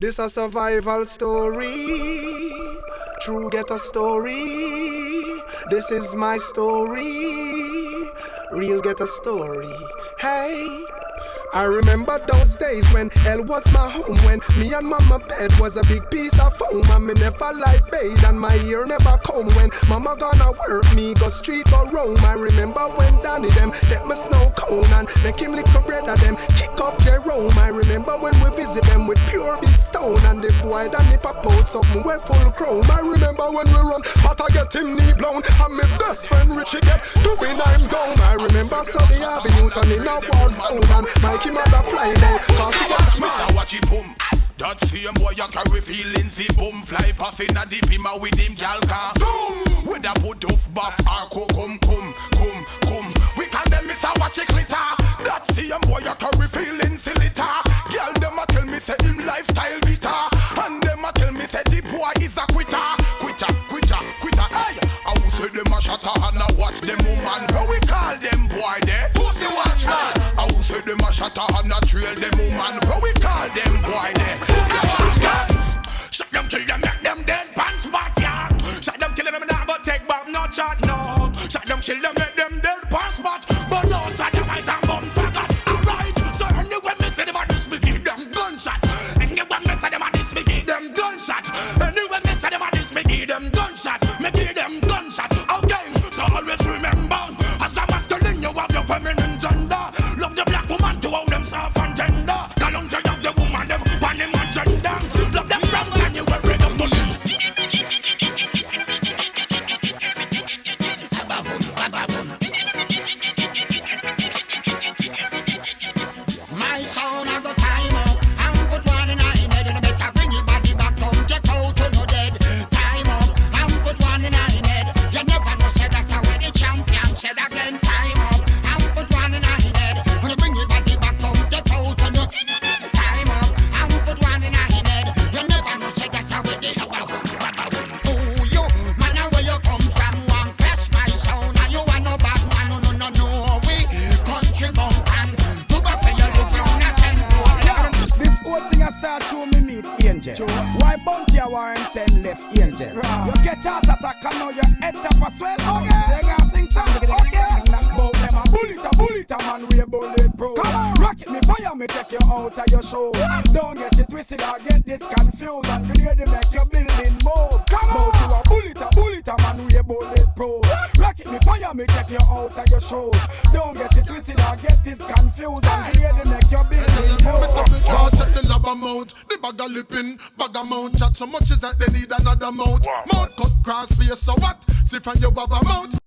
This a survival story, true ghetto story. This is my story, real ghetto story. Hey, I remember those days when hell was my home, when me and mama bed was a big piece of foam, and me never life bathe and my ear never comb. When mama gonna work, me go street go roam. I remember when Danny them get me snow cone and make him lick a bread of them kick up Jerome. I remember when we visit them with pure big stone, and the boy Danny pop out something we full chrome. I remember when we run, but I get him knee blown, and my best friend Richie get doing I'm down. I remember Sunday Avenue turning a war zone, and Mikey mother fly out, cause she was mad. Watch it boom. That same boy you carry feelings, the boom fly pass in a deep hima with him gal car. With a put off buff or come. We call them Mr. Watch it glitter. That same boy you carry feelings, the litter. Girl them a tell me say him lifestyle bitter, and them a tell me say the boy is a quitter. Hey, I will say them a shatter and a watch them woman. How we call them boy there? Pussy watch man. I will say them a shatter and a trail them woman. How we call them boy there? Shut them, kill them, make them dead pants spot, yeah. Shut them, kill them, not but take back, no chat, no. Shut them, kill them, make them dead pants spot. But no, shut them, I can't bun forgot. Alright, so anyway, me say them a this, me give them gunshot. Anyway, me say them a this, me give them gunshot. Anyway, me say them a this, me give them gunshot. Me give them gunshot. Okay, so always remember, as a masculine, you have your feminine gender. Love the black woman to how them soft and tender. Call on to love the woman, them on them agenda. Love them from January to police. My sound I go time up and put one in a head, and better bring your body back home, get out to no dead. Time up and put one in a head. You never know said that I the champion said again. Time up and put one in a head, and bring your body back home, get out to no. Time up and put one in a head. You never know said that I the ooh you man, where you come from? One clash my sound, and you are no bad man. No we country bumpin'. This whole thing I start to me meet Angel. Why bounty a war and send left Angel? You get your attack and now your head up as well. Okay, say I sing song. Okay, bout them a bullet a man we a bullet pro. Rocket me fire me take you out of your show. Don't get it twisted or get this confused, and clearly make your building move. Bout you a bullet a man we a bullet pro. Rocket me fire me take you out of your show. Don't get it twisted or get it confused, and clearly make your building move. Check the lab amount, the bag of lipping, bag of mount. Chat so much is that they need another mount. Mount cut cross face, so what? See from your have a mount.